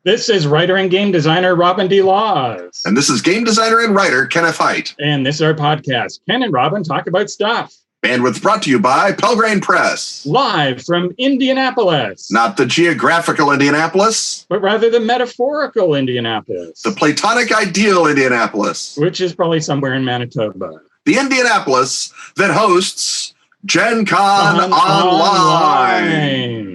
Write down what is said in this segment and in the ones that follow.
This is writer and game designer Robin D. Laws. And this is game designer and writer Kenneth Hite. And this is our podcast, Ken and Robin Talk About Stuff. Bandwidth brought to you by Pelgrane Press. Live from Indianapolis. Not the geographical Indianapolis, but rather the metaphorical Indianapolis. The platonic ideal Indianapolis. Which is probably somewhere in Manitoba. The Indianapolis that hosts GenCon Online.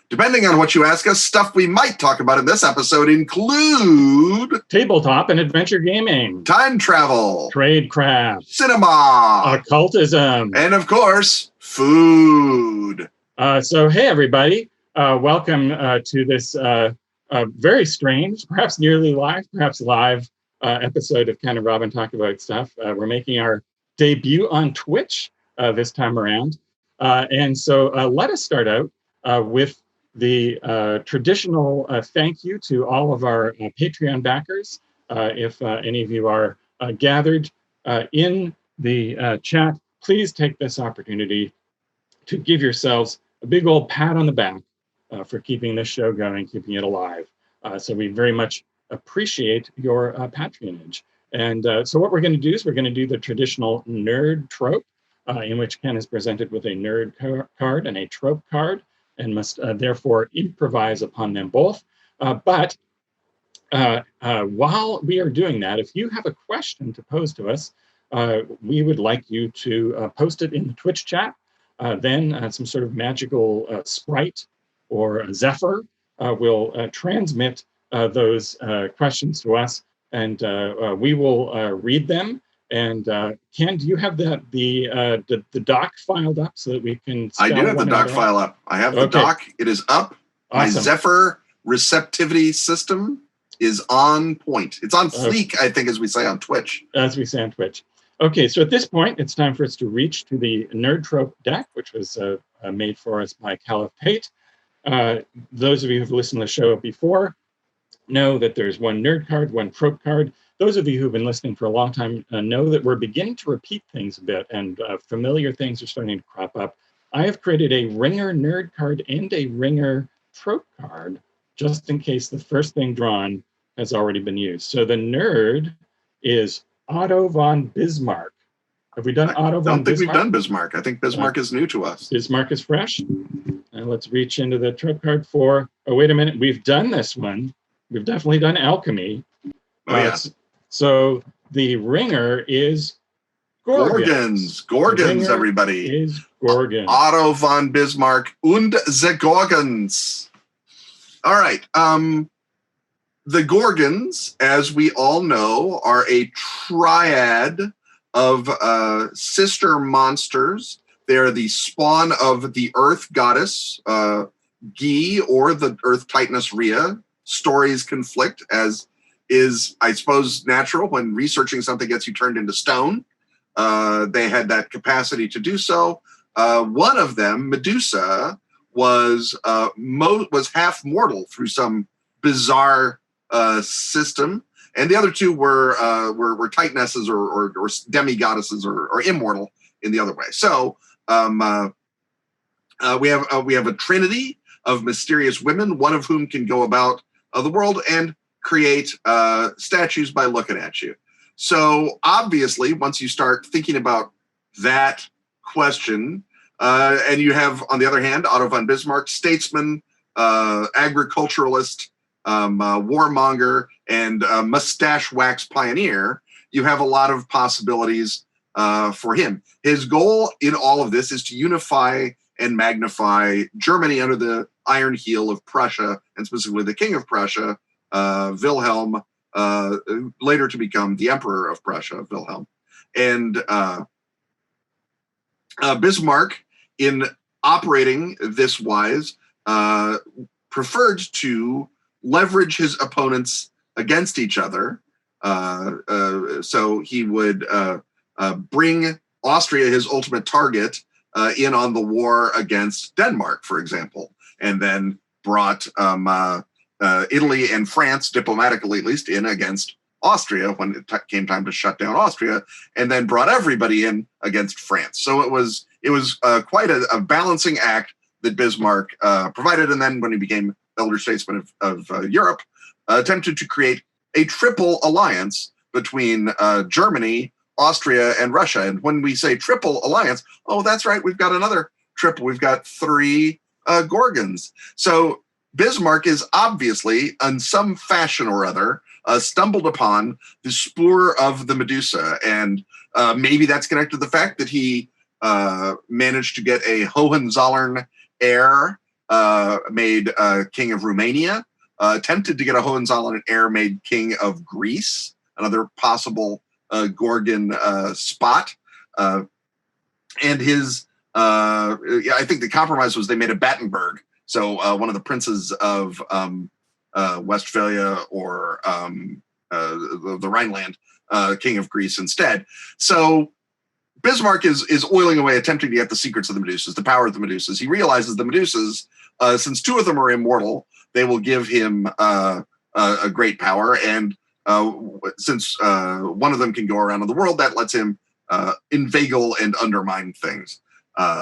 Depending on what you ask us, stuff we might talk about in this episode include tabletop and adventure gaming, time travel, tradecraft, cinema, occultism, and of course, food. So, hey, everybody. Welcome to this very strange, perhaps nearly live, perhaps live episode of Ken and Robin Talk About Stuff. We're making our debut on Twitch this time around. And so let us start out with the traditional thank you to all of our Patreon backers. If any of you are gathered in the chat, please take this opportunity to give yourselves a big old pat on the back for keeping this show going, keeping it alive. So we very much appreciate your patronage. And so what we're going to do is we're going to do the traditional nerd trope, in which Ken is presented with a nerd card and a trope card, and must therefore improvise upon them both. But while we are doing that, if you have a question to pose to us, we would like you to post it in the Twitch chat. Then some sort of magical sprite or a Zephyr will transmit those questions to us, and we will read them. And Ken, do you have the doc filed up so that we can? I do have the doc file up. I have the doc. It is up. Awesome. My Zephyr receptivity system is on point. It's on fleek, I think, as we say on Twitch. As we say on Twitch. Okay, so at this point, it's time for us to reach to the Nerd Trope deck, which was made for us by Kenneth Hite. Those of you who have listened to the show before know that there's one nerd card, one trope card. Those of you who've been listening for a long time know that we're beginning to repeat things a bit, and familiar things are starting to crop up. I have created a ringer nerd card and a ringer trope card, just in case the first thing drawn has already been used. So the nerd is Otto von Bismarck. Have we done Otto von Bismarck? I don't think we've done Bismarck. I think Bismarck is new to us. Bismarck is fresh. And let's reach into the trope card for, oh, wait a minute. We've done this one. We've definitely done alchemy. Oh, yes. So the ringer is Gorgons. Gorgons, everybody. Is Gorgon. Otto von Bismarck und the Gorgons. All right. The Gorgons, as we all know, are a triad of sister monsters. They're the spawn of the Earth goddess, Gi, or the Earth Titaness Rhea. Stories conflict, as is, I suppose, natural when researching something gets you turned into stone. They had that capacity to do so. One of them, Medusa, was half mortal through some bizarre system, and the other two were titanesses or demigoddesses or immortal in the other way. So we have a trinity of mysterious women, one of whom can go about the world and create statues by looking at you. So obviously, once you start thinking about that question, and you have, on the other hand, Otto von Bismarck, statesman, agriculturalist, warmonger, and mustache wax pioneer, you have a lot of possibilities for him. His goal in all of this is to unify and magnify Germany under the iron heel of Prussia, and specifically the King of Prussia, Wilhelm, later to become the Emperor of Prussia, Wilhelm. And Bismarck, in operating this wise, preferred to leverage his opponents against each other. So he would bring Austria, his ultimate target, in on the war against Denmark, for example, and then brought Italy and France, diplomatically at least, in against Austria when it came time to shut down Austria, and then brought everybody in against France. So it was quite a balancing act that Bismarck provided. And then when he became elder statesmen of Europe, attempted to create a triple alliance between Germany, Austria, and Russia. And when we say triple alliance, oh, that's right, we've got another triple. We've got 3 Gorgons. So Bismarck is obviously, in some fashion or other, stumbled upon the spoor of the Medusa. And maybe that's connected to the fact that he managed to get a Hohenzollern heir made king of Romania, attempted to get a Hohenzollern heir made king of Greece, another possible Gorgon spot. And his, I think the compromise was they made a Battenberg. So one of the princes of Westphalia or the Rhineland, king of Greece instead. So Bismarck is oiling away, attempting to get the secrets of the Medusas, the power of the Medusas. He realizes the Medusas, since 2 of them are immortal, they will give him a great power. And since one of them can go around in the world, that lets him inveigle and undermine things.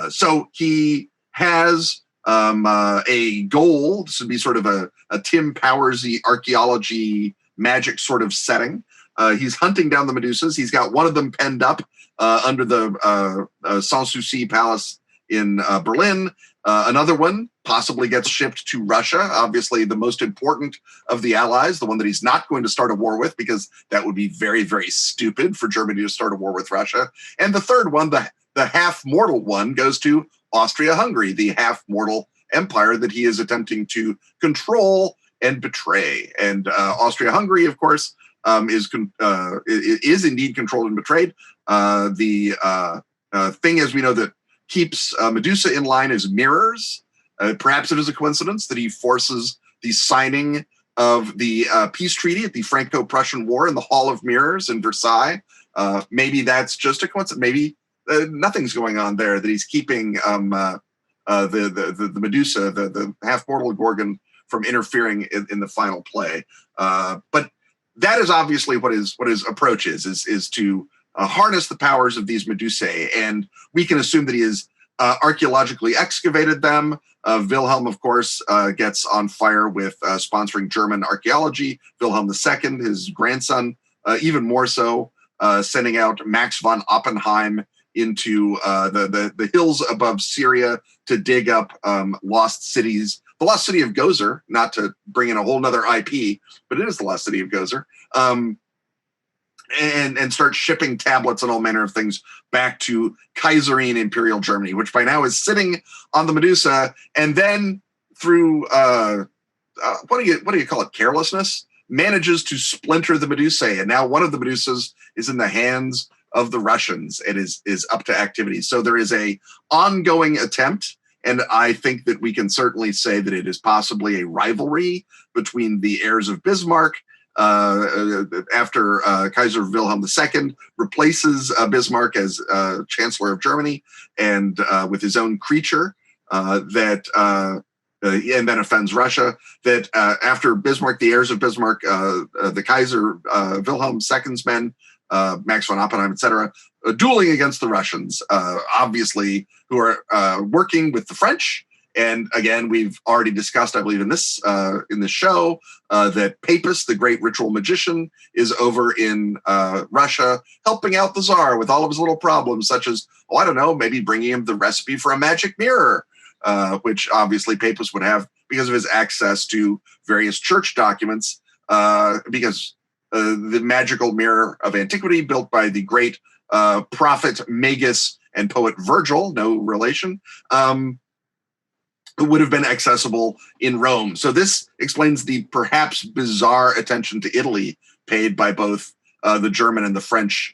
So he has a goal. This would be sort of a Tim Powers-y archaeology magic sort of setting. He's hunting down the Medusas. He's got one of them penned up under the Sanssouci Palace in Berlin. Another one possibly gets shipped to Russia, obviously the most important of the allies, the one that he's not going to start a war with, because that would be very, very stupid for Germany to start a war with Russia. And the third one, the half-mortal one, goes to Austria-Hungary, the half-mortal empire that he is attempting to control and betray. And Austria-Hungary, of course, is indeed controlled and betrayed. The thing, as we know, that keeps Medusa in line is mirrors. Perhaps it is a coincidence that he forces the signing of the peace treaty at the Franco-Prussian War in the Hall of Mirrors in Versailles. Maybe that's just a coincidence. Maybe nothing's going on there, that he's keeping the Medusa, the half-mortal Gorgon, from interfering in the final play. But that is obviously what his approach is to harness the powers of these Medusae. And we can assume that he has archaeologically excavated them. Wilhelm, of course, gets on fire with sponsoring German archaeology. Wilhelm II, his grandson, even more so, sending out Max von Oppenheim into the hills above Syria to dig up lost cities. The lost city of Gozer, not to bring in a whole nother IP, but it is the lost city of Gozer. And start shipping tablets and all manner of things back to Kaiserine Imperial Germany, which by now is sitting on the Medusa, and then through what do you call it, carelessness, manages to splinter the Medusae, and now one of the Medusas is in the hands of the Russians and is up to activity. So there is a ongoing attempt, and I think that we can certainly say that it is possibly a rivalry between the heirs of Bismarck. After Kaiser Wilhelm II replaces Bismarck as Chancellor of Germany, and with his own creature and then offends Russia, that after Bismarck, the heirs of Bismarck, the Kaiser Wilhelm II's men, Max von Oppenheim, etc., dueling against the Russians, obviously, who are working with the French. And again, we've already discussed, I believe, in this show, that Papus, the great ritual magician, is over in Russia helping out the Tsar with all of his little problems, such as, I don't know, maybe bringing him the recipe for a magic mirror, which obviously Papus would have because of his access to various church documents, because the magical mirror of antiquity, built by the great prophet Magus and poet Virgil, no relation, would have been accessible in Rome. So this explains the perhaps bizarre attention to Italy paid by both the German and the French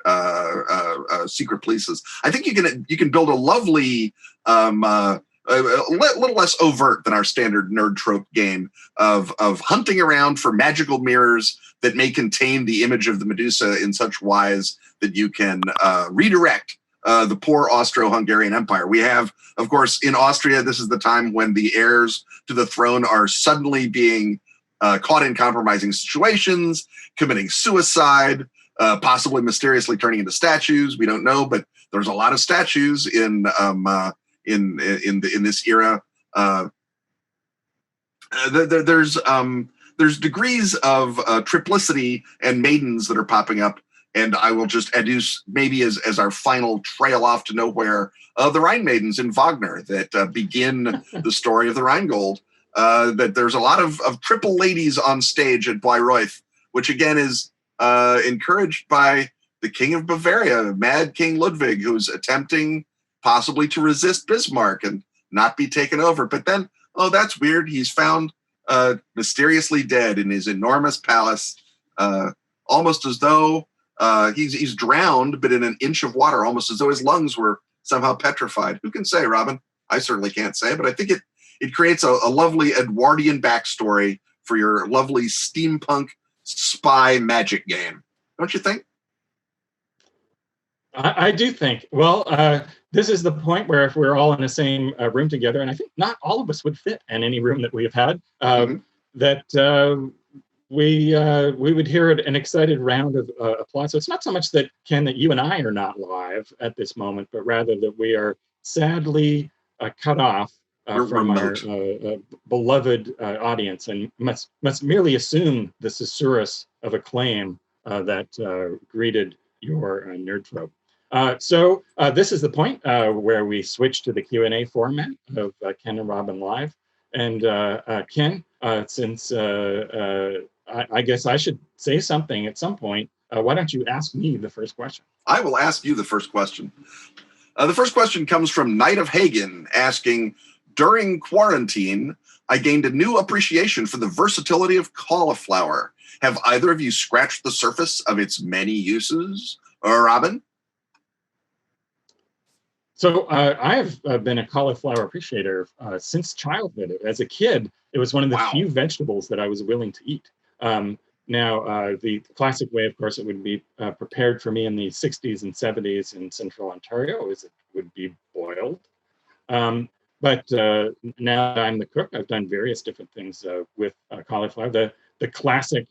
secret polices. I think you can build a lovely, a little less overt than our standard nerd trope game of hunting around for magical mirrors that may contain the image of the Medusa in such wise that you can redirect the poor Austro-Hungarian Empire. We have, of course, in Austria, this is the time when the heirs to the throne are suddenly being caught in compromising situations, committing suicide, possibly mysteriously turning into statues. We don't know, but there's a lot of statues in this era. There's degrees of triplicity and maidens that are popping up, and I will just adduce maybe as our final trail off to nowhere the Rhine maidens in Wagner that begin the story of the Rheingold. That there's a lot of triple ladies on stage at Bayreuth, which again is encouraged by the King of Bavaria, Mad King Ludwig, who's attempting possibly to resist Bismarck and not be taken over. But then, oh, that's weird. He's found mysteriously dead in his enormous palace, almost as though he's drowned, but in an inch of water, almost as though his lungs were somehow petrified. Who can say, Robin? I certainly can't say, but I think it creates a lovely Edwardian backstory for your lovely steampunk spy magic game. Don't you think? I do think. Well, this is the point where if we're all in the same room together, and I think not all of us would fit in any room that we have had, that we would hear an excited round of applause. So it's not so much that, Ken, that you and I are not live at this moment, but rather that we are sadly cut off from our beloved audience, and must merely assume the susurrus of acclaim that greeted your nerd trope. So this is the point where we switch to the Q&A format of Ken and Robin Live. And Ken, since I guess I should say something at some point, why don't you ask me the first question? I will ask you the first question. The first question comes from Knight of Hagen asking, during quarantine, I gained a new appreciation for the versatility of cauliflower. Have either of you scratched the surface of its many uses? Robin? So I have been a cauliflower appreciator since childhood. As a kid, it was one of the few vegetables that I was willing to eat. Now, the classic way, of course, it would be prepared for me in the 60s and 70s in central Ontario is it would be boiled. But now that I'm the cook, I've done various different things with cauliflower. The classic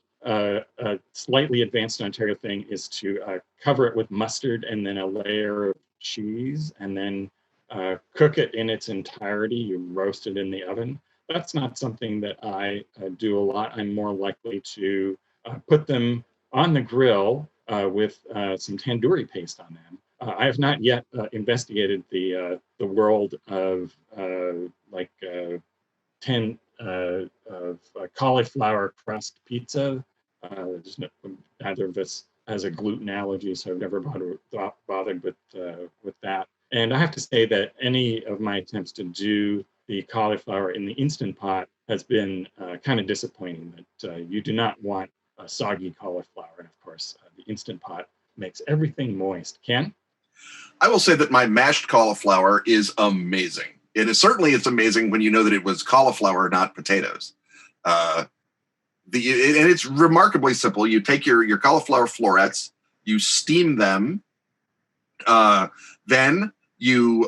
slightly advanced Ontario thing is to cover it with mustard and then a layer of cheese, and then cook it in its entirety. You roast it in the oven. That's not something that I do a lot. I'm more likely to put them on the grill with some tandoori paste on them. I have not yet investigated the world of cauliflower crust pizza. Neither of us has a gluten allergy, so I've never bothered with that. And I have to say that any of my attempts to do the cauliflower in the Instant Pot has been kind of disappointing. That you do not want a soggy cauliflower, and of course, the Instant Pot makes everything moist. Ken? I will say that my mashed cauliflower is amazing. It's amazing when you know that it was cauliflower, not potatoes. And it's remarkably simple. You take your cauliflower florets, you steam them, then you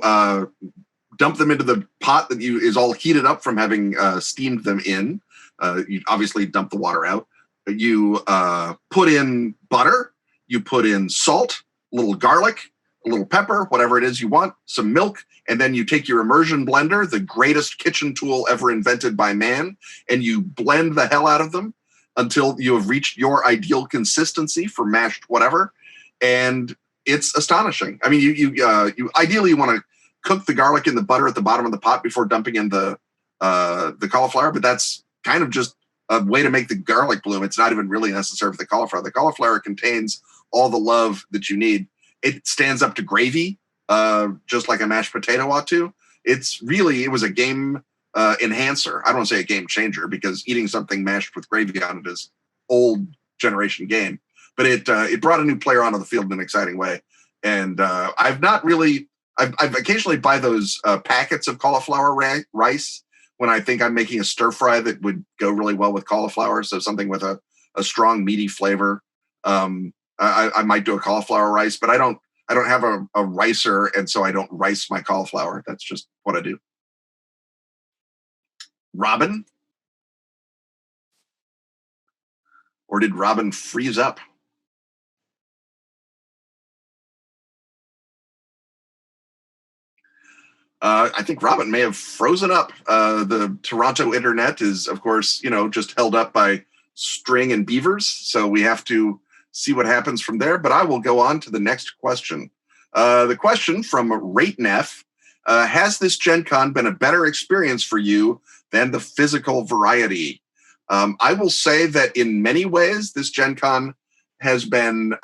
dump them into the pot that is all heated up from having steamed them in. You obviously dump the water out. You put in butter, you put in salt, a little garlic, a little pepper, whatever it is you want, some milk, and then you take your immersion blender, the greatest kitchen tool ever invented by man, and you blend the hell out of them until you have reached your ideal consistency for mashed whatever, and it's astonishing. I mean, you ideally want to cook the garlic in the butter at the bottom of the pot before dumping in the cauliflower, but that's kind of just a way to make the garlic bloom. It's not even really necessary for the cauliflower. The cauliflower contains all the love that you need. It stands up to gravy, just like a mashed potato ought to. It was a game enhancer. I don't want to say a game changer because eating something mashed with gravy on it is old generation game. But it brought a new player onto the field in an exciting way. And I've occasionally buy those packets of cauliflower rice when I think I'm making a stir fry that would go really well with cauliflower. So something with a strong meaty flavor. I might do a cauliflower rice, but I don't have a ricer, and so I don't rice my cauliflower. That's just what I do. Robin? Or did Robin freeze up? I think Robin may have frozen up. The Toronto internet is, of course, just held up by string and beavers. So we have to see what happens from there. But I will go on to the next question. The question from Ratenef, has this Gen Con been a better experience for you than the physical variety? I will say that in many ways, this Gen Con has been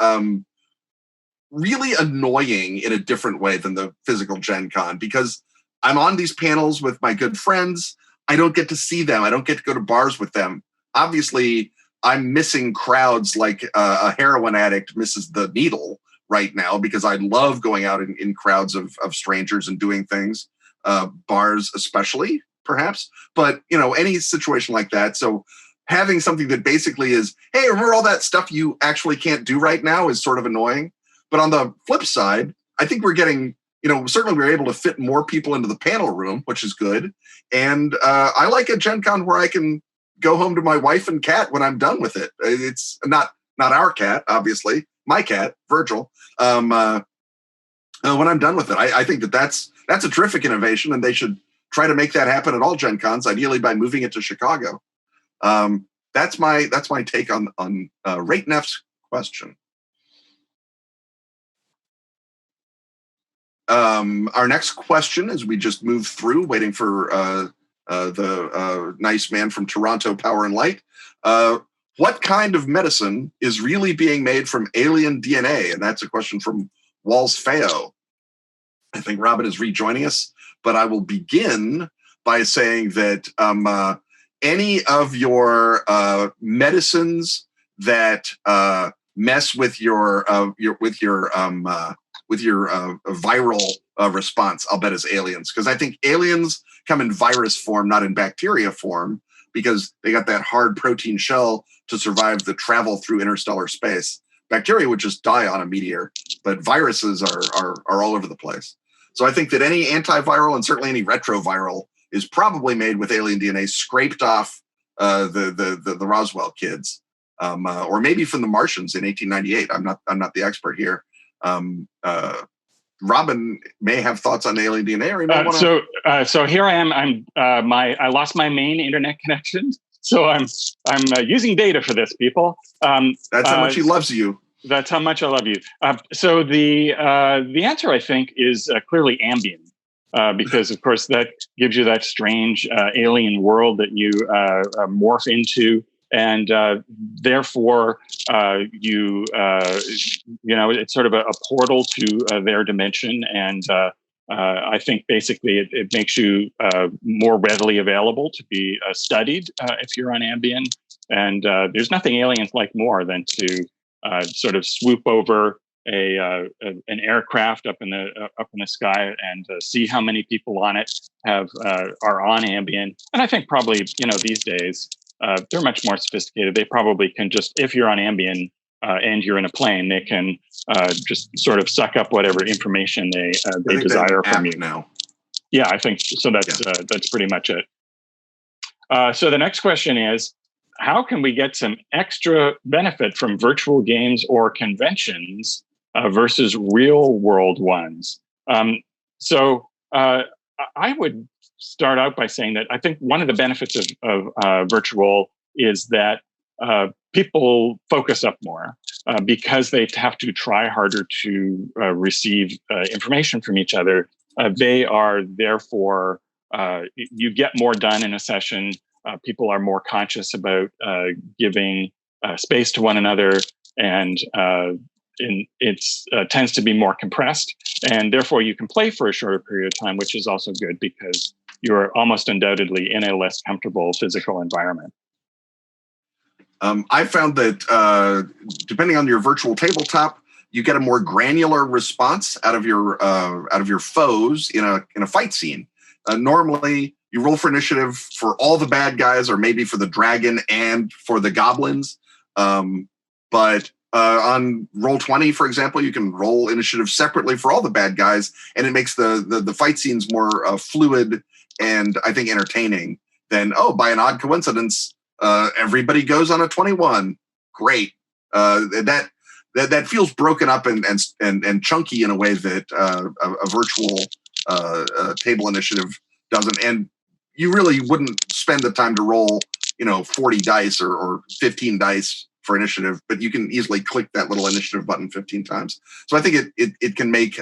really annoying in a different way than the physical Gen Con, because I'm on these panels with my good friends. I don't get to see them. I don't get to go to bars with them. Obviously, I'm missing crowds like a heroin addict misses the needle right now, because I love going out in crowds of strangers and doing things, bars especially, perhaps. But, any situation like that. So having something that basically is, hey, remember all that stuff you actually can't do right now is sort of annoying. But on the flip side, I think we're getting, certainly we're able to fit more people into the panel room, which is good. And I like a Gen Con where I can go home to my wife and cat when I'm done with it. It's not our cat, obviously, my cat, Virgil. When I'm done with it, I think that's a terrific innovation, and they should try to make that happen at all Gen Cons, ideally by moving it to Chicago. That's my take on Ratenef's question. Our next question, as we just move through, waiting for the nice man from Toronto, Power and Light. What kind of medicine is really being made from alien DNA? And that's a question from Walls Feo. I think Robin is rejoining us, but I will begin by saying that any of your medicines that mess with your viral response, I'll bet is aliens, because I think aliens come in virus form, not in bacteria form, because they got that hard protein shell to survive the travel through interstellar space. Bacteria would just die on a meteor, but viruses are all over the place. So I think that any antiviral, and certainly any retroviral, is probably made with alien DNA scraped off the Roswell kids, or maybe from the Martians in 1898. I'm not the expert here. Robin may have thoughts on alien DNA. Or so here I am. I lost my main internet connection, so I'm using data for this, people. That's how much he loves you. That's how much I love you. So the answer, I think, is clearly Ambien, because of course that gives you that strange alien world that you morph into. And therefore, it's sort of a portal to their dimension. And I think basically it makes you more readily available to be studied if you're on Ambien. And there's nothing aliens like more than to sort of swoop over an aircraft up in the sky and see how many people on it are on Ambien. And I think probably these days, they're much more sophisticated. They probably can just, if you're on Ambien and you're in a plane, they can just sort of suck up whatever information they desire from you. Now. Yeah, I think so. That's pretty much it. So the next question is, how can we get some extra benefit from virtual games or conventions versus real world ones? So I would start out by saying that I think one of the benefits of virtual is that people focus up more because they have to try harder to receive information from each other. They are therefore, you get more done in a session. People are more conscious about giving space to one another, and it tends to be more compressed. And therefore, you can play for a shorter period of time, which is also good because you're almost undoubtedly in a less comfortable physical environment. I found that depending on your virtual tabletop, you get a more granular response out of your foes in a fight scene. Normally, you roll for initiative for all the bad guys, or maybe for the dragon and for the goblins. But on Roll20, for example, you can roll initiative separately for all the bad guys, and it makes the fight scenes more fluid and I think entertaining than, by an odd coincidence, everybody goes on a 21. Great. That feels broken up and chunky in a way that a virtual table initiative doesn't. And you really wouldn't spend the time to roll, 40 dice or 15 dice for initiative, but you can easily click that little initiative button 15 times. So I think it can make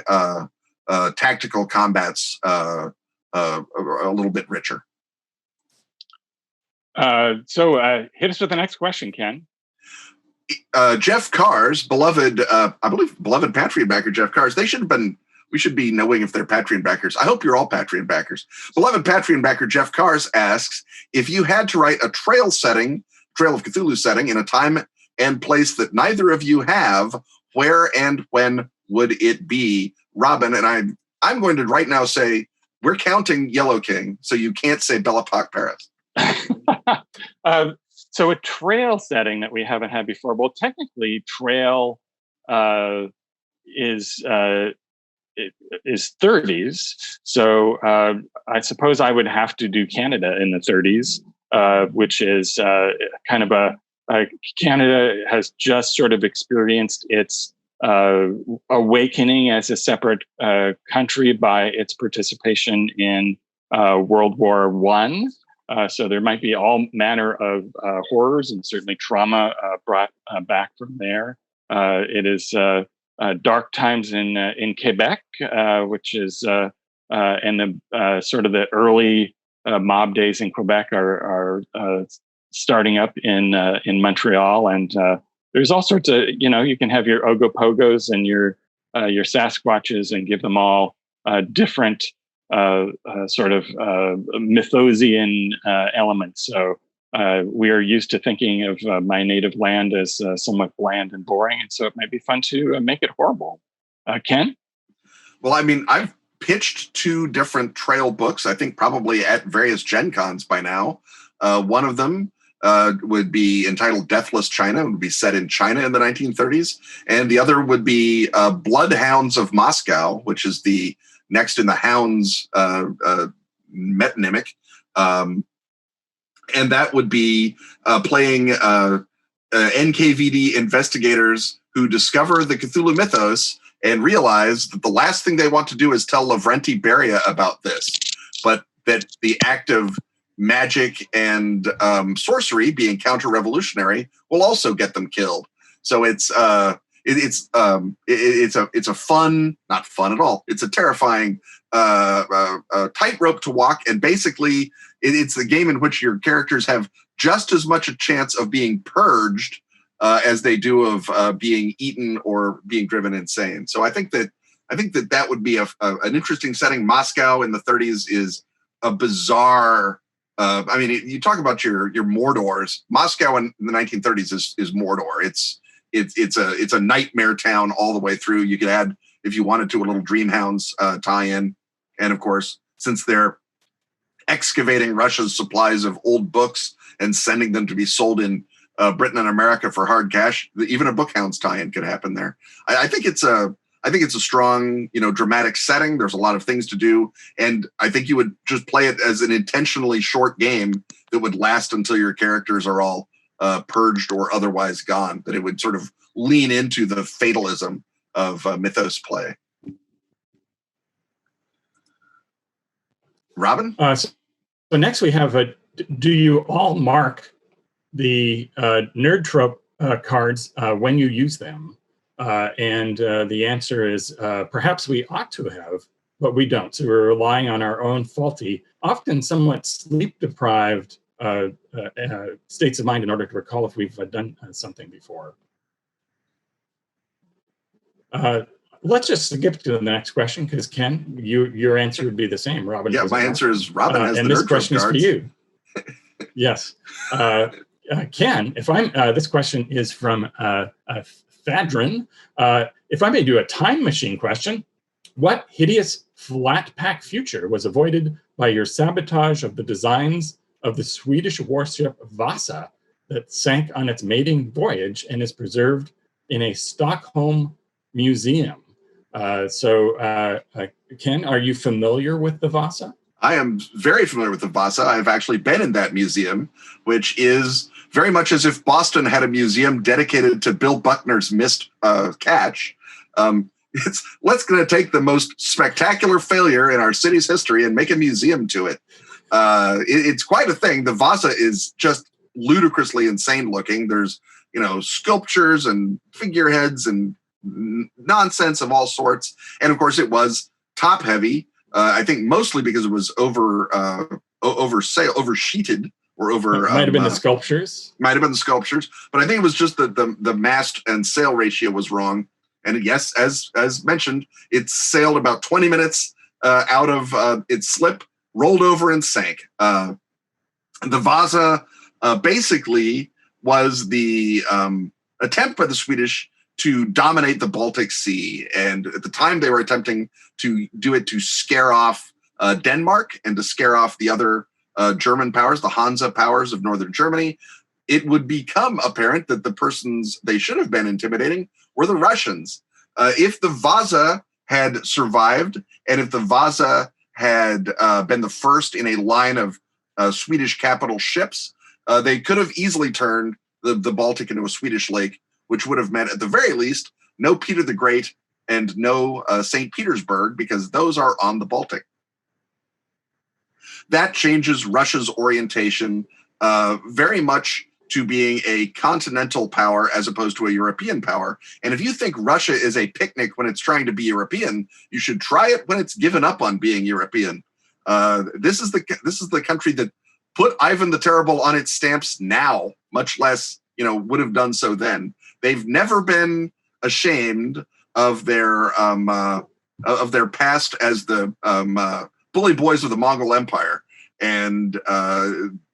tactical combats a little bit richer. So hit us with the next question, Ken. Jeff Carr's beloved Patreon backer, Jeff Carr's. We should be knowing if they're Patreon backers. I hope you're all Patreon backers. Beloved Patreon backer Jeff Carr's asks, if you had to write a Trail of Cthulhu setting in a time and place that neither of you have, where and when would it be? Robin, and I'm going to right now say we're counting Yellow King, so you can't say Belle Epoque Paris. So a trail setting that we haven't had before. Well, technically, trail is 30s. So I suppose I would have to do Canada in the 30s, which is kind of Canada has just sort of experienced its awakening as a separate country by its participation in World War I. So there might be all manner of horrors and certainly trauma brought back from there. It is dark times in Quebec, which is and the sort of the early mob days in Quebec are starting up in Montreal, and there's all sorts of you can have your Ogopogos and your Sasquatches and give them all different sort of Mythosian elements. So we are used to thinking of my native land as somewhat bland and boring, and so it might be fun to make it horrible. Ken? Well, I mean, I've pitched 2 different trail books, I think probably at various GenCons by now. One of them would be entitled Deathless China, would be set in China in the 1930s. And the other would be Bloodhounds of Moscow, which is the next in the Hounds metonymic. And that would be playing NKVD investigators who discover the Cthulhu mythos and realize that the last thing they want to do is tell Lavrenti Beria about this, but that the act of magic and sorcery, being counter-revolutionary, will also get them killed. So it's a fun, not fun at all. It's a terrifying tightrope to walk, and basically it's the game in which your characters have just as much a chance of being purged as they do of being eaten or being driven insane. So I think that would be an interesting setting. Moscow in the 30s is a bizarre. I mean, you talk about your Mordors. Moscow in the 1930s is Mordor. It's a nightmare town all the way through. You could add, if you wanted to, a little Dreamhounds tie-in, and of course, since they're excavating Russia's supplies of old books and sending them to be sold in Britain and America for hard cash, even a Bookhounds tie-in could happen there. I think it's a strong, dramatic setting. There's a lot of things to do, and I think you would just play it as an intentionally short game that would last until your characters are all purged or otherwise gone. That it would sort of lean into the fatalism of mythos play. Robin? So next we have do you all mark the nerd trope cards when you use them? And the answer is perhaps we ought to have, but we don't. So we're relying on our own faulty, often somewhat sleep-deprived states of mind in order to recall if we've done something before. Let's just skip to the next question, because Ken, your answer would be the same. Robin. Yeah, my answer is Robin has and the this nerd question trope is for cards. you. Yes. Ken, if I'm this question is from Thadrin. If I may do a time machine question, what hideous flat pack future was avoided by your sabotage of the designs of the Swedish warship Vasa that sank on its mating voyage and is preserved in a Stockholm museum? Ken, are you familiar with the Vasa? I am very familiar with the Vasa. I've actually been in that museum, which is very much as if Boston had a museum dedicated to Bill Buckner's missed catch. let's going to take the most spectacular failure in our city's history and make a museum to it. It's quite a thing. The Vaza is just ludicrously insane looking. There's, sculptures and figureheads and nonsense of all sorts. And of course, it was top heavy. I think mostly because it was oversheeted or over. It might have been the sculptures. Might have been the sculptures, but I think it was just the mast and sail ratio was wrong. And yes, as mentioned, it sailed about 20 minutes out of its slip, rolled over and sank. The Vaza basically was the attempt by the Swedish to dominate the Baltic Sea. And at the time, they were attempting to do it to scare off Denmark and to scare off the other German powers, the Hansa powers of northern Germany. It would become apparent that the persons they should have been intimidating were the Russians. If the Vaza had survived, and if the Vaza had been the first in a line of Swedish capital ships, they could have easily turned the Baltic into a Swedish lake, which would have meant, at the very least, no Peter the Great and no St. Petersburg, because those are on the Baltic. That changes Russia's orientation very much to being a continental power as opposed to a European power. And if you think Russia is a picnic when it's trying to be European, you should try it when it's given up on being European. This is the country that put Ivan the Terrible on its stamps now, much less would have done so then. They've never been ashamed of their past as the bully boys of the Mongol Empire. And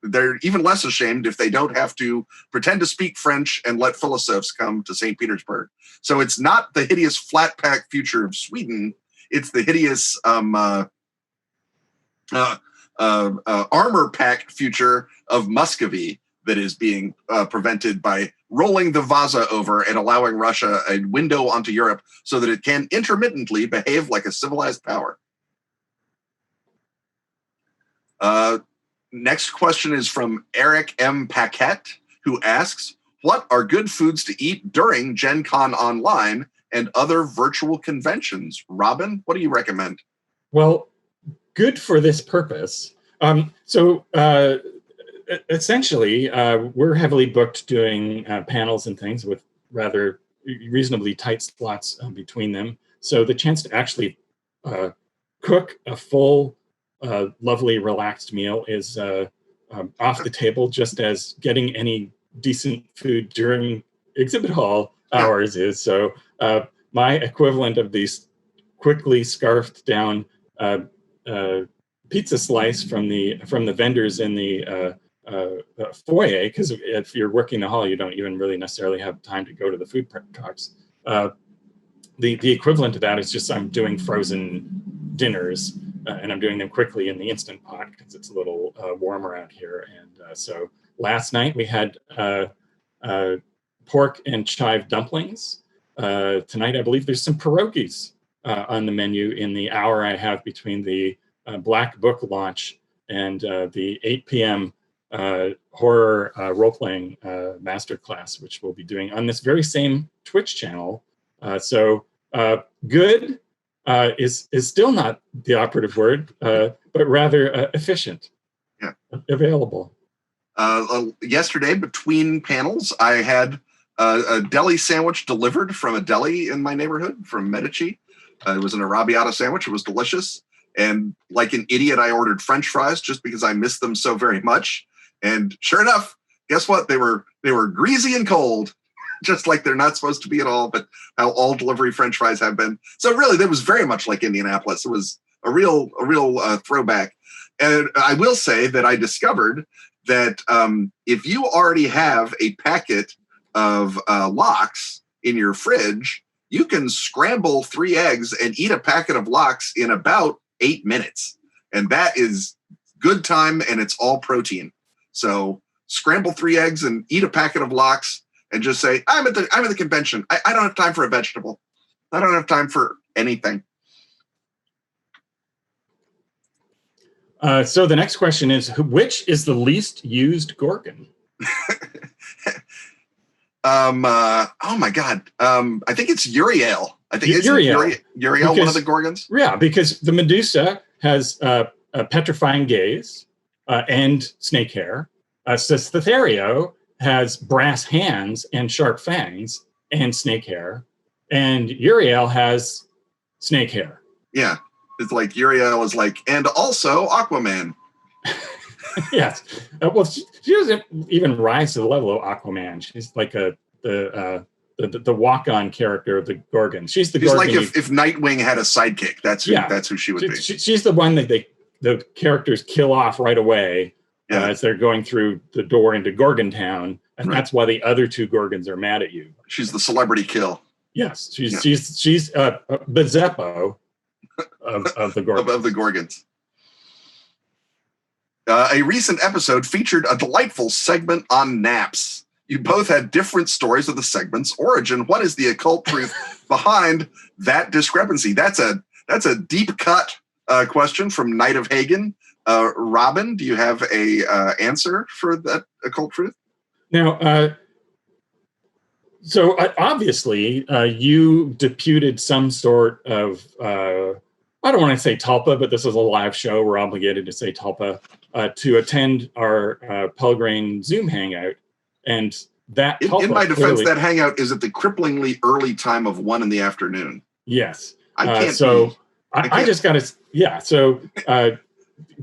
they're even less ashamed if they don't have to pretend to speak French and let philosophes come to St. Petersburg. So it's not the hideous flat pack future of Sweden. It's the hideous armor pack future of Muscovy that is being prevented by rolling the Vaza over and allowing Russia a window onto Europe so that it can intermittently behave like a civilized power. Next question is from Eric M. Paquette, who asks, what are good foods to eat during GenCon Online and other virtual conventions? Robin, what do you recommend? Well, good for this purpose. Essentially, we're heavily booked doing panels and things with rather reasonably tight slots between them. So the chance to actually cook a full lovely, relaxed meal is off the table, just as getting any decent food during exhibit hall hours is. So my equivalent of these quickly scarfed down pizza slice from the vendors in the foyer, because if you're working the hall, you don't even really necessarily have time to go to the food trucks. The equivalent to that is just I'm doing frozen dinners. And I'm doing them quickly in the Instant Pot because it's a little warmer out here. And so last night we had pork and chive dumplings. Tonight, I believe there's some pierogies on the menu in the hour I have between the Black Book launch and the 8 p.m. Horror role-playing masterclass, which we'll be doing on this very same Twitch channel. Good. Is still not the operative word, but rather efficient. Yeah, available. Yesterday, between panels, I had a deli sandwich delivered from a deli in my neighborhood from Medici. It was an arrabbiata sandwich. It was delicious. And like an idiot, I ordered French fries just because I missed them so very much. And sure enough, guess what? They were greasy and cold. Just like they're not supposed to be at all, but how all delivery French fries have been. So really, that was very much like Indianapolis. It was a real throwback. And I will say that I discovered that if you already have a packet of lox in your fridge, you can scramble 3 eggs and eat a packet of lox in about 8 minutes. And that is good time, and it's all protein. So scramble 3 eggs and eat a packet of lox. And just say, I'm at the convention. I don't have time for a vegetable. I don't have time for anything. So the next question is, which is the least used Gorgon? Oh my God. I think it's Uriel. I think it's Uriel, one of the Gorgons. Yeah, because the Medusa has a petrifying gaze and snake hair. Cytherio has brass hands and sharp fangs and snake hair, and Uriel has snake hair. Yeah, it's like Uriel is like, and also Aquaman. Yes. Well, she doesn't even rise to the level of Aquaman. She's like the walk-on character of the Gorgon. She's Gorgon. Like if Nightwing had a sidekick. That's who she would be. She's the one that the characters kill off right away as they're going through the door into Gorgon Town, and that's why the other two Gorgons are mad at you. She's the celebrity kill. Yes, she's Bezepo of the Gorgons. Of the Gorgons. A recent episode featured a delightful segment on naps. You both had different stories of the segment's origin. What is the occult truth behind that discrepancy? That's a deep cut question from Knight of Hagen. Robin, do you have a answer for that occult truth? Now, so obviously, you deputed some sort of, I don't want to say tulpa, but this is a live show. We're obligated to say tulpa, to attend our Pelgrane Zoom hangout. And that tulpa, in my defense, that hangout is at the cripplingly early time of 1 PM. Yes. I can't. I just got to, yeah. So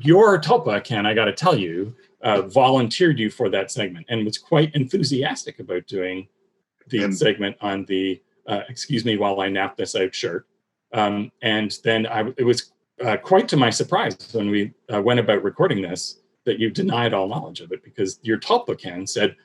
your tulpa, Ken, I got to tell you, volunteered you for that segment and was quite enthusiastic about doing the segment on the excuse me while I nap this out shirt. And then it was quite to my surprise when we went about recording this that you denied all knowledge of it, because your tulpa, Ken, said,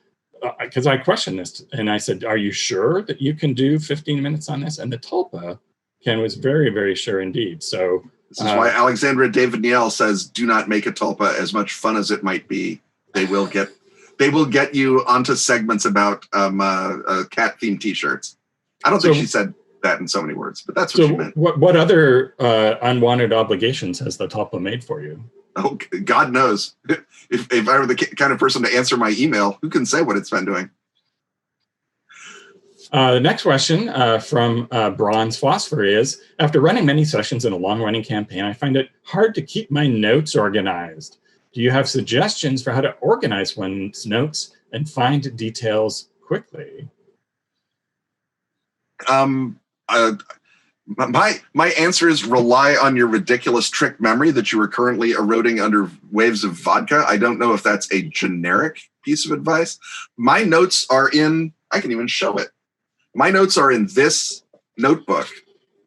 because I questioned this and I said, are you sure that you can do 15 minutes on this? And the tulpa, Ken, was very, very sure indeed. So this is why Alexandra David Niel says, do not make a tulpa, as much fun as it might be. They will get you onto segments about cat themed t-shirts. I don't think she said that in so many words, but that's what she meant. What other unwanted obligations has the tulpa made for you? Oh, God knows. If I were the kind of person to answer my email, who can say what it's been doing? The next question from Bronze Phosphor is, after running many sessions in a long-running campaign, I find it hard to keep my notes organized. Do you have suggestions for how to organize one's notes and find details quickly? My answer is rely on your ridiculous trick memory that you are currently eroding under waves of vodka. I don't know if that's a generic piece of advice. My notes are I can even show it. My notes are in this notebook.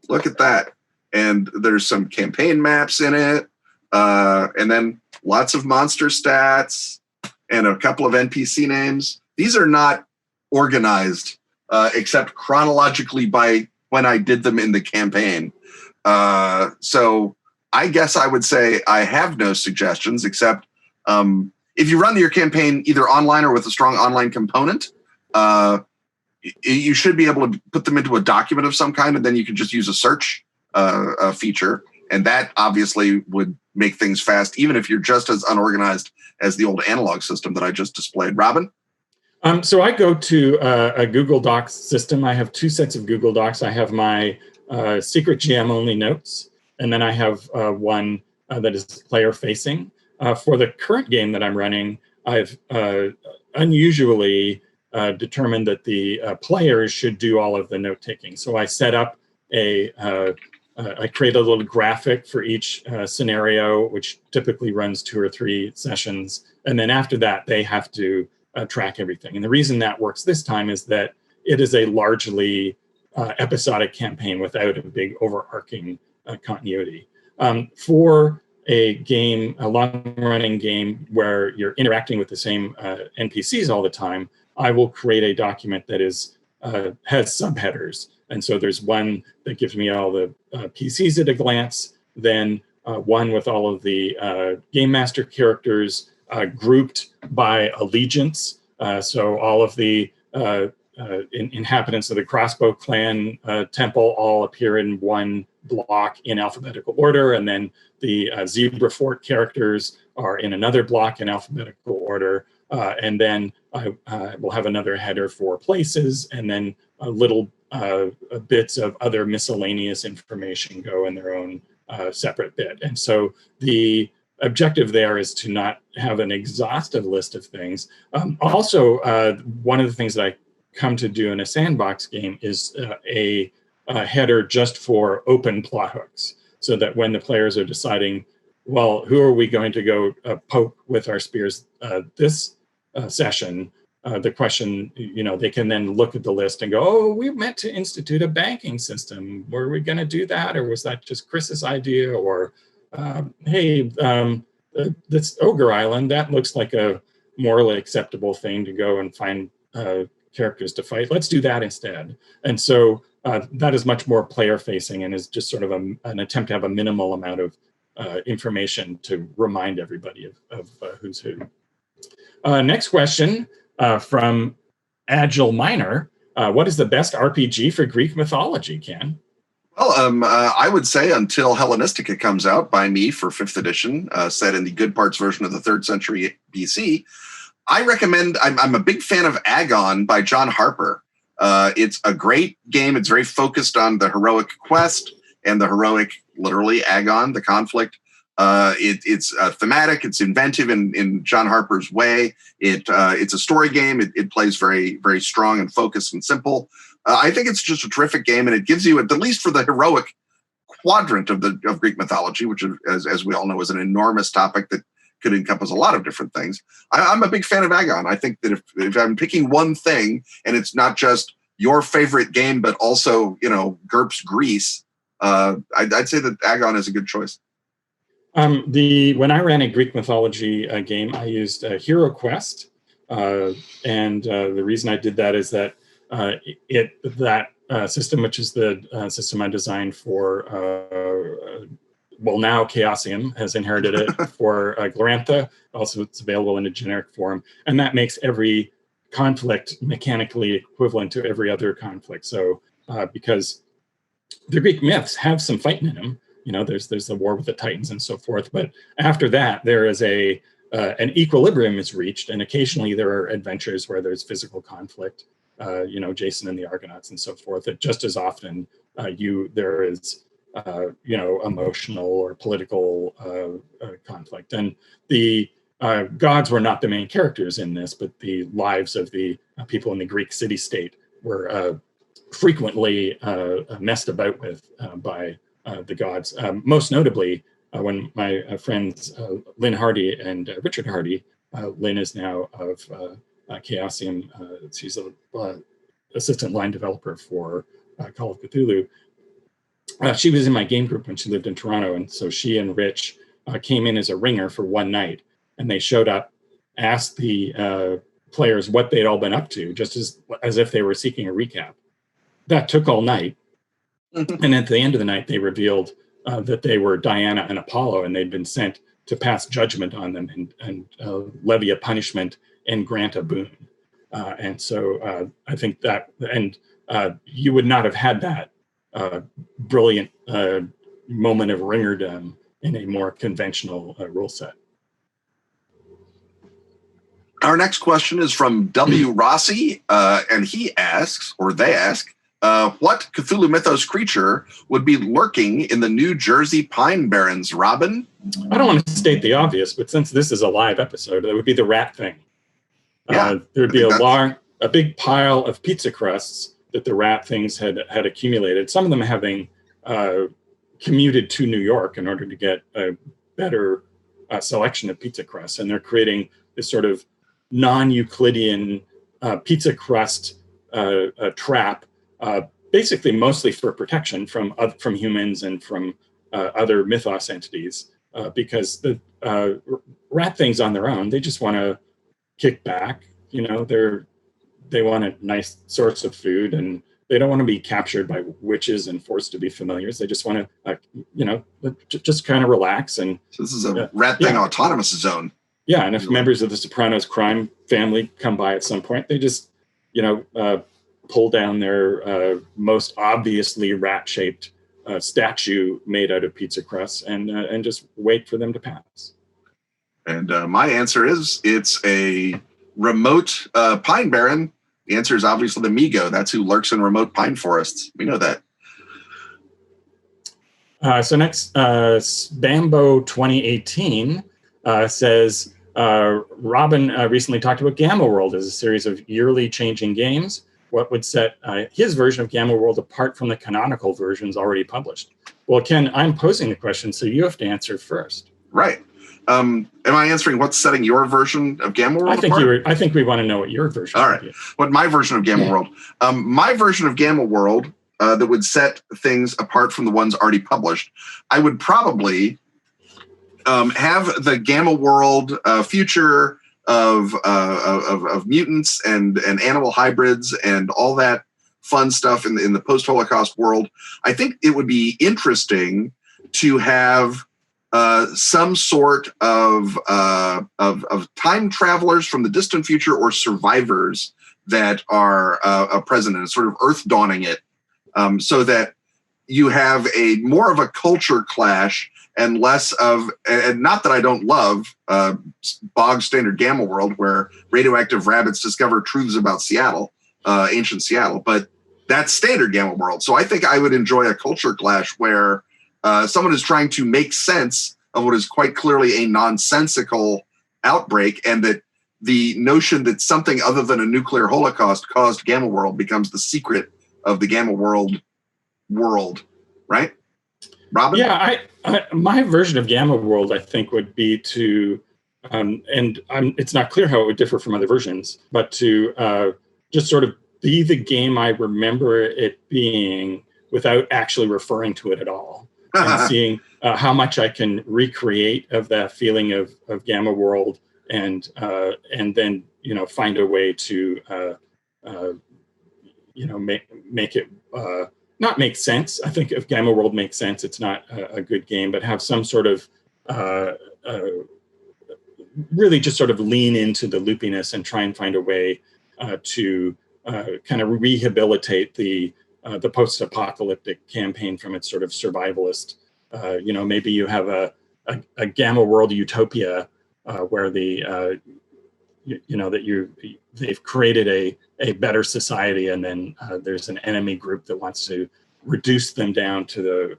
Look at that. And there's some campaign maps in it. And then lots of monster stats and a couple of NPC names. These are not organized except chronologically by when I did them in the campaign. So I guess I would say I have no suggestions, except if you run your campaign either online or with a strong online component, you should be able to put them into a document of some kind, and then you can just use a search feature. And that obviously would make things fast, even if you're just as unorganized as the old analog system that I just displayed. Robin? So I go to a Google Docs system. I have two sets of Google Docs. I have my secret GM only notes, and then I have one that is player facing. For the current game that I'm running, I've unusually determined that the players should do all of the note taking. So I set up I create a little graphic for each scenario, which typically runs 2 or 3 sessions. And then after that, they have to track everything. And the reason that works this time is that it is a largely episodic campaign without a big overarching continuity. For a long-running game where you're interacting with the same NPCs all the time, I will create a document that has subheaders. And so there's one that gives me all the PCs at a glance, then one with all of the Game Master characters grouped by allegiance. So all of the inhabitants of the Crossbow Clan temple all appear in one block in alphabetical order, and then the Zebra Fort characters are in another block in alphabetical order. And then I will have another header for places, and then little bits of other miscellaneous information go in their own separate bit. And so the objective there is to not have an exhaustive list of things. Also, one of the things that I come to do in a sandbox game is a header just for open plot hooks, so that when the players are deciding, well, who are we going to go poke with our spears this session, the question, they can then look at the list and go, oh, we meant to institute a banking system. Were we going to do that? Or was that just Chris's idea? Or, hey, this Ogre Island, that looks like a morally acceptable thing to go and find characters to fight. Let's do that instead. And so that is much more player facing and is just sort of an attempt to have a minimal amount of information to remind everybody of who's who. Next question from Agile Miner. What is the best RPG for Greek mythology, Ken? Well, I would say Until Hellenistica comes out by me for 5th edition, set in the Good Parts version of the 3rd century BC. I recommend, I'm a big fan of Agon by John Harper. It's a great game. It's very focused on the heroic quest and the heroic, literally, Agon, the conflict. It's thematic. It's inventive in John Harper's way. It's a story game. It plays very, very strong and focused and simple. I think it's just a terrific game, and it gives you, at least for the heroic quadrant of Greek mythology, which, as we all know, is an enormous topic that could encompass a lot of different things. I'm a big fan of Agon. I think that if I'm picking one thing, and it's not just your favorite game, but also, GURPS Greece, I'd say that Agon is a good choice. When I ran a Greek mythology game, I used Hero Quest, and the reason I did that is that that system, which is the system I designed for, now Chaosium has inherited it for Glorantha. Also, it's available in a generic form, and that makes every conflict mechanically equivalent to every other conflict. So, because the Greek myths have some fighting in them, there's the war with the Titans and so forth. But after that, there is an equilibrium is reached, and occasionally there are adventures where there's physical conflict. Jason and the Argonauts and so forth. That just as often there is emotional or political conflict. And the gods were not the main characters in this, but the lives of the people in the Greek city-state were frequently messed about with by the gods. Most notably, when my friends Lynn Hardy and Richard Hardy, Lynn is now of Chaosium. She's an assistant line developer for Call of Cthulhu. She was in my game group when she lived in Toronto, and so she and Rich came in as a ringer for one night, and they showed up, asked the players what they'd all been up to, just as if they were seeking a recap. That took all night, and at the end of the night, they revealed that they were Diana and Apollo, and they'd been sent to pass judgment on them and levy a punishment and grant a boon. And so I think that, and you would not have had that brilliant moment of ringerdom in a more conventional rule set. Our next question is from W. Rossi, and he asks, or they ask, what Cthulhu Mythos creature would be lurking in the New Jersey Pine Barrens, Robin? I don't want to state the obvious, but since this is a live episode, it would be the rat thing. Yeah, there would be a big pile of pizza crusts that the rat things had accumulated, some of them having commuted to New York in order to get a better selection of pizza crusts. And they're creating this sort of non-Euclidean pizza crust trap, basically mostly for protection from humans and from other mythos entities, because the rat things on their own, they just want to kick back. They want a nice source of food, and they don't want to be captured by witches and forced to be familiars. They just want to, just kind of relax. And so this is a rat thing autonomous zone. Yeah, and if members of the Sopranos crime family come by at some point, they just, pull down their most obviously rat-shaped statue made out of pizza crusts and just wait for them to pass. And my answer is it's a remote pine barren The answer is obviously the Migo. That's who lurks in remote pine forests. We know that. So next, Bambo 2018 says, Robin recently talked about Gamma World as a series of yearly changing games. What would set his version of Gamma World apart from the canonical versions already published? Well, Ken, I'm posing the question, so you have to answer first. Right. Am I answering what's setting your version of Gamma World apart? I think we want to know what your version All right. would be. What my version of Gamma World? My version of Gamma World that would set things apart from the ones already published, I would probably have the Gamma World future of mutants and animal hybrids and all that fun stuff in the post-Holocaust world. I think it would be interesting to have some sort of time travelers from the distant future or survivors that are present and sort of earth dawning it, so that you have more of a culture clash and less of, and not that I don't love bog standard Gamma World where radioactive rabbits discover truths about Seattle, ancient Seattle, but that's standard Gamma World. So I think I would enjoy a culture clash where someone is trying to make sense of what is quite clearly a nonsensical outbreak, and that the notion that something other than a nuclear holocaust caused Gamma World becomes the secret of the Gamma World, right? Robin? Yeah, my version of Gamma World, I think, would be to, it's not clear how it would differ from other versions, but to just sort of be the game I remember it being without actually referring to it at all. And seeing how much I can recreate of that feeling of Gamma World, and then find a way to make it not make sense. I think if Gamma World makes sense, it's not a good game, but have some sort of really just sort of lean into the loopiness and try and find a way to kind of rehabilitate the post-apocalyptic campaign from its sort of survivalist. Maybe you have a Gamma World utopia where they've created a better society, and then there's an enemy group that wants to reduce them down to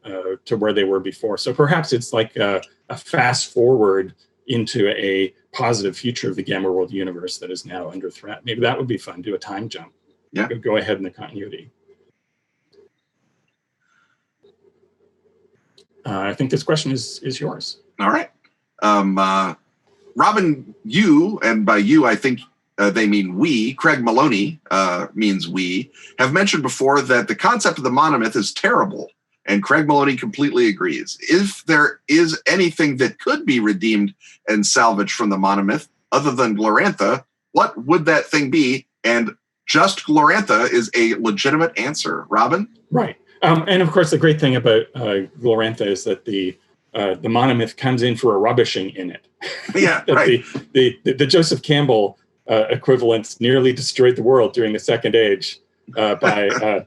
where they were before. So perhaps it's like a fast forward into a positive future of the Gamma World universe that is now under threat. Maybe that would be fun. Do a time jump. Yeah. Go ahead in the continuity. I think this question is yours. All right. Robin, you, and by you, I think they mean we, Craig Maloney means we, have mentioned before that the concept of the monomyth is terrible, and Craig Maloney completely agrees. If there is anything that could be redeemed and salvaged from the monomyth other than Glorantha, what would that thing be? And just Glorantha is a legitimate answer. Robin? Right. And of course, the great thing about Glorantha is that the monomyth comes in for a rubbishing in it. Yeah, right. The Joseph Campbell equivalents nearly destroyed the world during the Second Age by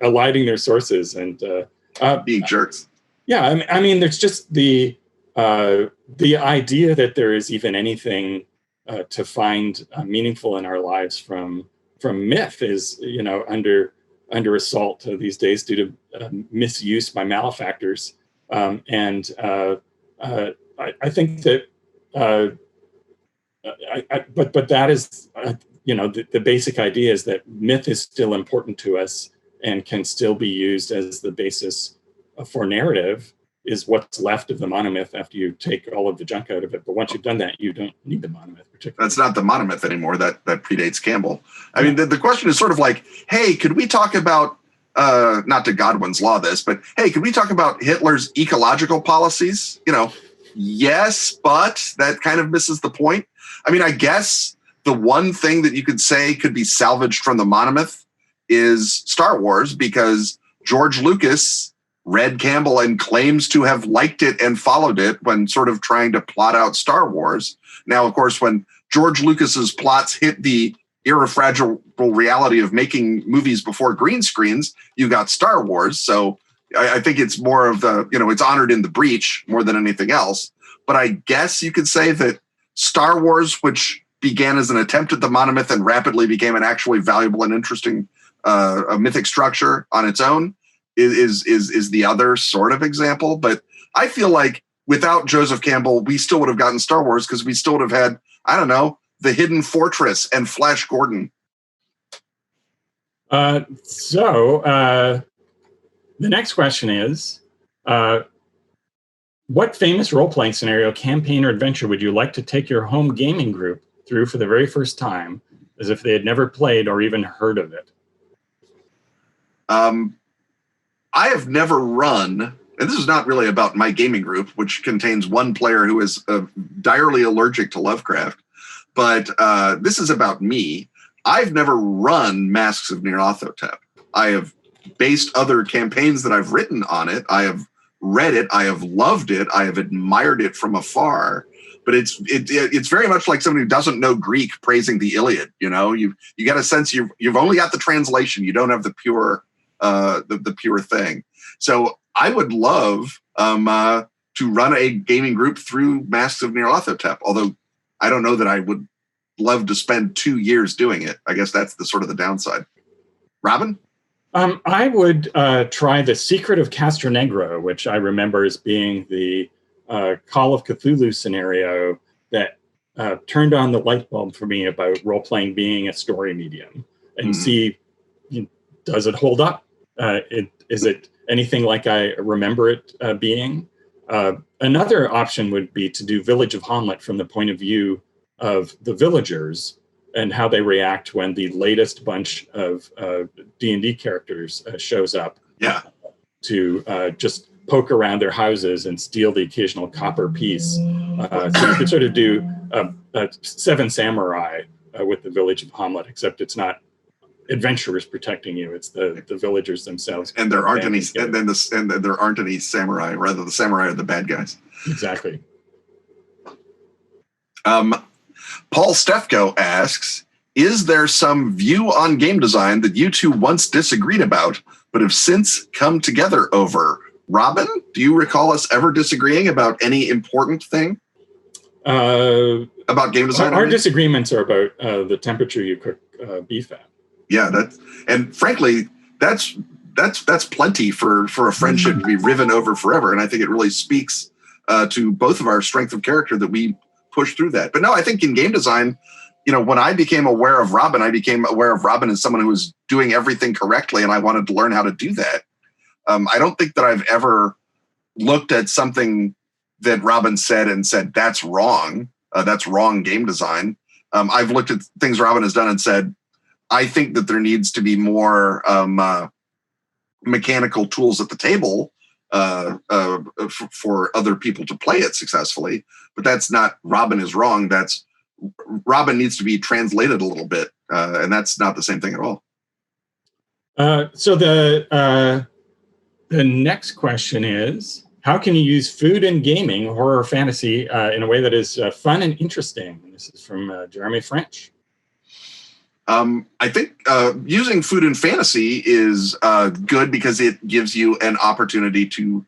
eliding their sources and being jerks. Yeah, I mean, there's just the idea that there is even anything to find meaningful in our lives from myth is under assault these days due to misuse by malefactors. I think that, but that is, the basic idea is that myth is still important to us and can still be used as the basis for narrative, is what's left of the monomyth after you take all of the junk out of it. But once you've done that, you don't need the monomyth particularly. That's not the monomyth anymore. That predates Campbell. I mean, the question is sort of like, hey, could we talk about, not to Godwin's law this, but hey, could we talk about Hitler's ecological policies? Yes, but that kind of misses the point. I mean, I guess the one thing that you could say could be salvaged from the monomyth is Star Wars, because George Lucas read Campbell and claims to have liked it and followed it when sort of trying to plot out Star Wars. Now, of course, when George Lucas's plots hit the irrefragable reality of making movies before green screens, you got Star Wars. So I think it's more of the, it's honored in the breach more than anything else. But I guess you could say that Star Wars, which began as an attempt at the monomyth and rapidly became an actually valuable and interesting a mythic structure on its own is the other sort of example. But I feel like without Joseph Campbell, we still would have gotten Star Wars because we still would have had, I don't know, the Hidden Fortress and Flash Gordon. So the next question is, what famous role-playing scenario, campaign, or adventure would you like to take your home gaming group through for the very first time, as if they had never played or even heard of it? I have never run, and this is not really about my gaming group, which contains one player who is direly allergic to Lovecraft, but this is about me. I've never run Masks of Nyarlathotep. I have based other campaigns that I've written on it. I have read it. I have loved it. I have admired it from afar. But it's very much like someone who doesn't know Greek praising the Iliad. You know, you get a sense you've only got the translation. You don't have the pure the pure thing. So I would love to run a gaming group through Masks of Nyarlathotep. Although I don't know that I would love to spend 2 years doing it. I guess that's the sort of the downside. Robin? I would try The Secret of Castronegro, which I remember as being the Call of Cthulhu scenario that turned on the light bulb for me about role-playing being a story medium, and see, does it hold up? Is it anything like I remember it being? Another option would be to do Village of Hamlet from the point of view of the villagers and how they react when the latest bunch of D&D characters shows up to just poke around their houses and steal the occasional copper piece. So you could sort of do Seven Samurai with the Village of Hamlet, except it's not adventurers protecting you; it's the villagers themselves. And there aren't any, and there aren't any samurai. Rather, the samurai are the bad guys. Exactly. Paul Stefko asks, is there some view on game design that you two once disagreed about, but have since come together over? Robin, do you recall us ever disagreeing about any important thing about game design? Our disagreements are about the temperature you cook beef at. Yeah, and frankly, that's plenty for a friendship to be riven over forever. And I think it really speaks to both of our strength of character that we push through that. But no, I think in game design, when I became aware of Robin, I became aware of Robin as someone who was doing everything correctly, and I wanted to learn how to do that. I don't think that I've ever looked at something that Robin said and said, that's wrong game design. I've looked at things Robin has done and said, I think that there needs to be more mechanical tools at the table for other people to play it successfully. But that's not Robin is wrong. That's Robin needs to be translated a little bit. And that's not the same thing at all. So the next question is, how can you use food in gaming, horror, or fantasy in a way that is fun and interesting? This is from Jeremy French. I think using food in fantasy is good because it gives you an opportunity to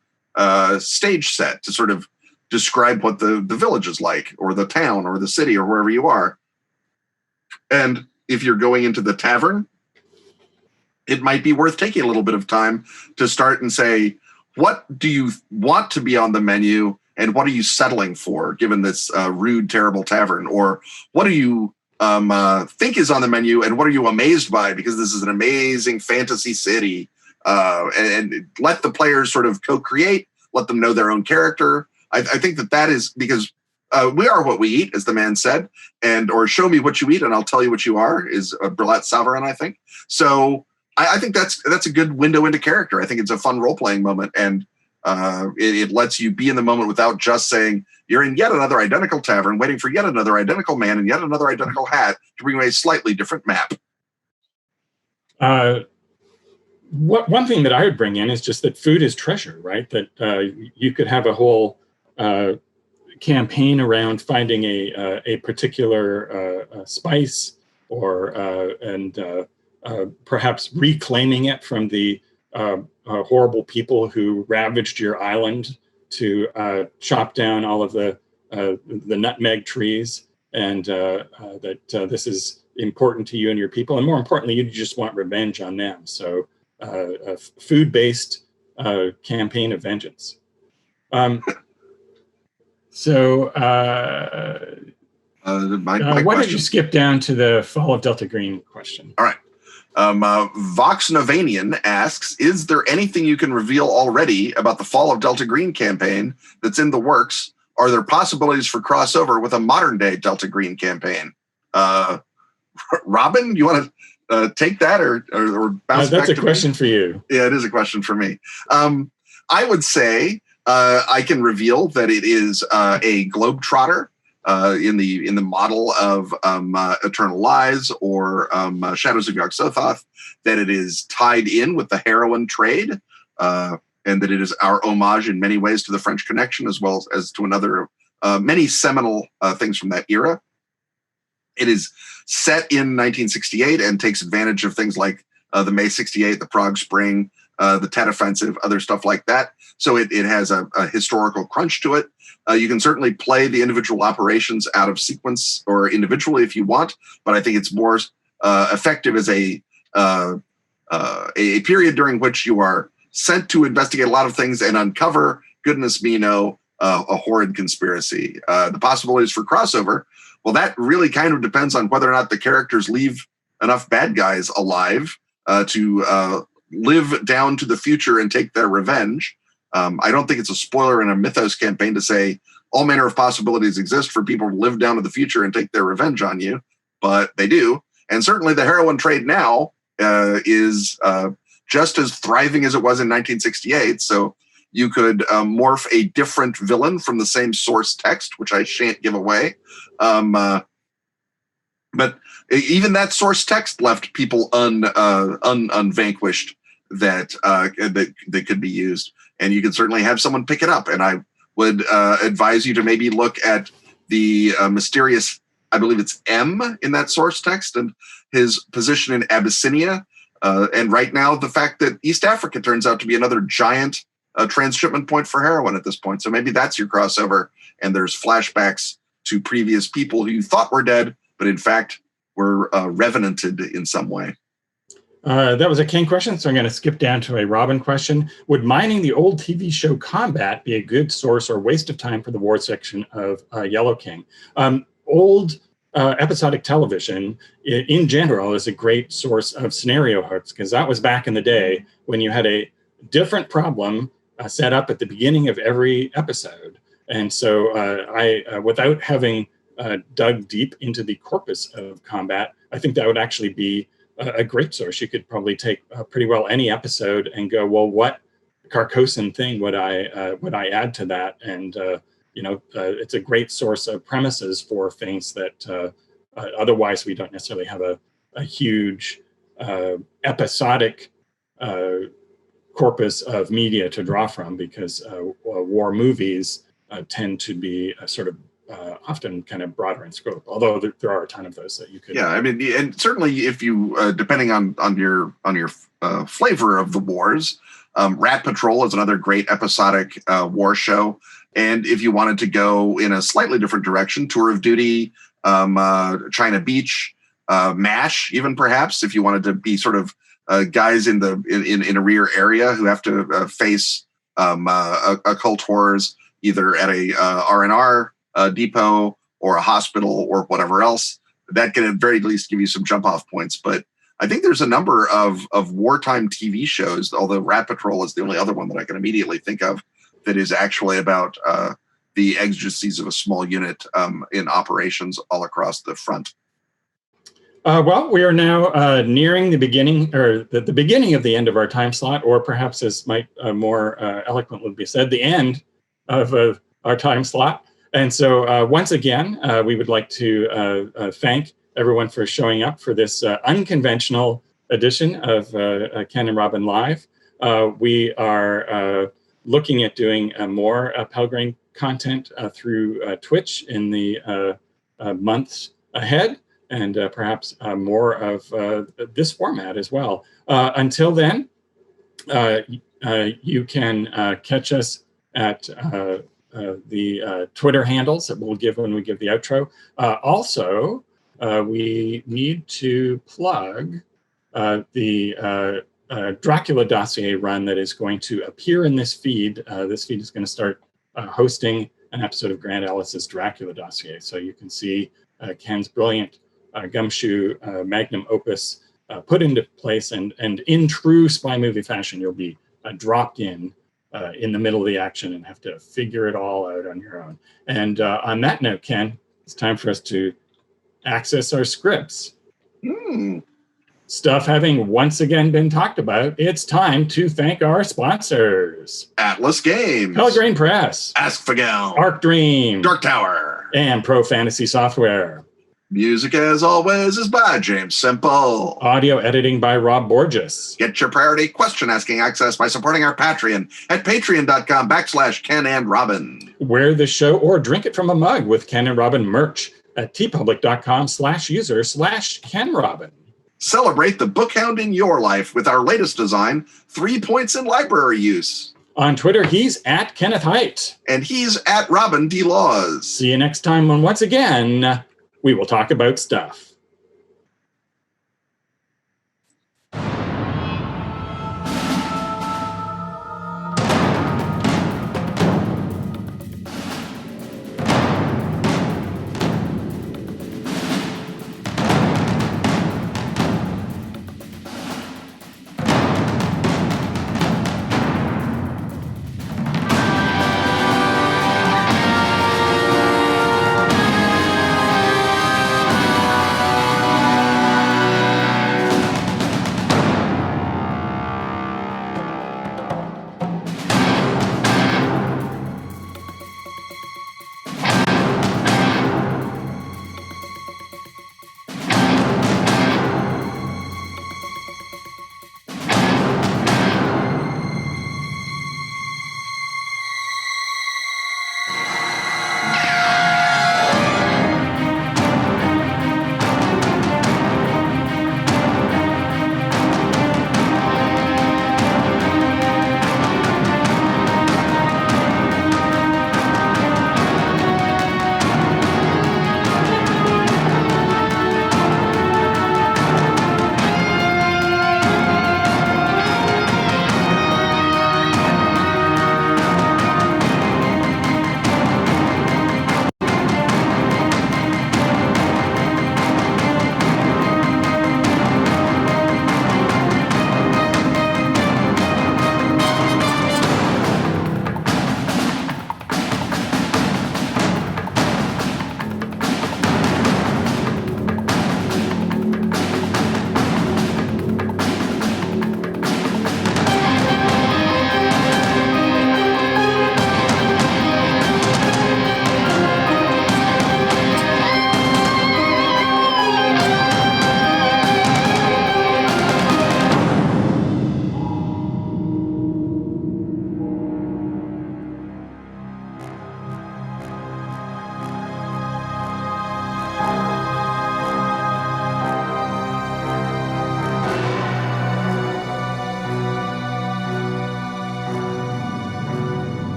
stage set, to sort of describe what the village is like, or the town, or the city, or wherever you are. And if you're going into the tavern, it might be worth taking a little bit of time to start and say, what do you want to be on the menu, and what are you settling for, given this rude, terrible tavern? Or what do you think is on the menu, and what are you amazed by, because this is an amazing fantasy city? And let the players sort of co-create, let them know their own character. I think that is because we are what we eat, as the man said, or show me what you eat and I'll tell you what you are, is Brillat Savarin, I think. So I think that's a good window into character. I think it's a fun role-playing moment, and it lets you be in the moment without just saying you're in yet another identical tavern, waiting for yet another identical man and yet another identical hat to bring you a slightly different map. One thing that I would bring in is just that food is treasure, right? That you could have a whole campaign around finding a particular spice, and perhaps reclaiming it from the horrible people who ravaged your island, to chop down all of the nutmeg trees and that this is important to you and your people, and more importantly, you just want revenge on them. So a food-based campaign of vengeance. Why don't you skip down to the Fall of Delta Green question? All right. Vox Novanian asks, is there anything you can reveal already about the Fall of Delta Green campaign that's in the works? Are there possibilities for crossover with a modern-day Delta Green campaign? Robin, you want to take that or bounce back to me? That's a question for you. Yeah, it is a question for me. I would say I can reveal that it is a globetrotter in the model of Eternal Lies or Shadows of Yog-Sothoth, that it is tied in with the heroin trade, and that it is our homage in many ways to the French Connection, as well as to another many seminal things from that era. It is set in 1968 and takes advantage of things like the May 68, the Prague Spring, the Tet Offensive, other stuff like that. So it has a historical crunch to it. You can certainly play the individual operations out of sequence or individually if you want, but I think it's more effective as a period during which you are sent to investigate a lot of things and uncover, goodness me, no, a horrid conspiracy. The possibilities for crossover, well, that really kind of depends on whether or not the characters leave enough bad guys alive to live down to the future and take their revenge. I don't think it's a spoiler in a Mythos campaign to say all manner of possibilities exist for people to live down to the future and take their revenge on you, but they do. And certainly the heroin trade now is just as thriving as it was in 1968. So you could morph a different villain from the same source text, which I shan't give away. But even that source text left people unvanquished that could be used. And you can certainly have someone pick it up. And I would advise you to maybe look at the mysterious, I believe it's M in that source text, and his position in Abyssinia. And right now, the fact that East Africa turns out to be another giant transshipment point for heroin at this point. So maybe that's your crossover. And there's flashbacks to previous people who you thought were dead, but in fact were revenanted in some way. That was a King question, so I'm going to skip down to a Robin question. Would mining the old TV show Combat be a good source or waste of time for the war section of Yellow King? Old episodic television, in general, is a great source of scenario hooks, because that was back in the day when you had a different problem set up at the beginning of every episode. And so without having dug deep into the corpus of Combat, I think that would actually be a great source. You could probably take pretty well any episode and go, well, what Carcosan thing would I add to that? And it's a great source of premises for things that otherwise we don't necessarily have a huge episodic corpus of media to draw from, because war movies tend to be sort of often kind of broader in scope, although there are a ton of those that you could. Yeah, I mean, and certainly if you, depending on your flavor of the wars, Rat Patrol is another great episodic war show. And if you wanted to go in a slightly different direction, Tour of Duty, China Beach, MASH, even perhaps, if you wanted to be sort of guys in a rear area who have to face occult horrors, either at a R&R depot or a hospital or whatever else, that can at very least give you some jump off points. But I think there's a number of wartime TV shows, although Rat Patrol is the only other one that I can immediately think of that is actually about the exigencies of a small unit in operations all across the front. Well, we are now nearing the beginning, or the beginning of the end of our time slot, or perhaps, as might more eloquently be said, the end of our time slot. And so once again, we would like to thank everyone for showing up for this unconventional edition of Ken and Robin Live. We are looking at doing more Pelgrane content through Twitch in the months ahead, and perhaps more of this format as well. Until then, you can catch us at the Twitter handles that we'll give when we give the outro. Also, we need to plug the Dracula dossier run that is going to appear in this feed. This feed is going to start hosting an episode of Grant Ellis's Dracula dossier. So you can see Ken's brilliant gumshoe magnum opus put into place, and in true spy movie fashion, you'll be dropped in the middle of the action and have to figure it all out on your own. And on that note, Ken, it's time for us to access our scripts. Stuff having once again been talked about, it's time to thank our sponsors. Atlas Games. Pelgrane Press. Ask Fagel. Arc Dream. Dark Tower. And Pro Fantasy Software. Music, as always, is by James Simple. Audio editing by Rob Borges. Get your priority question-asking access by supporting our Patreon at patreon.com/Ken and Robin. Wear the show or drink it from a mug with Ken and Robin merch at tpublic.com/user/Ken Robin. Celebrate the bookhound in your life with our latest design, 3 points in library use. On Twitter, he's at Kenneth Hite. And he's at Robin D. Laws. See you next time when once again, we will talk about stuff.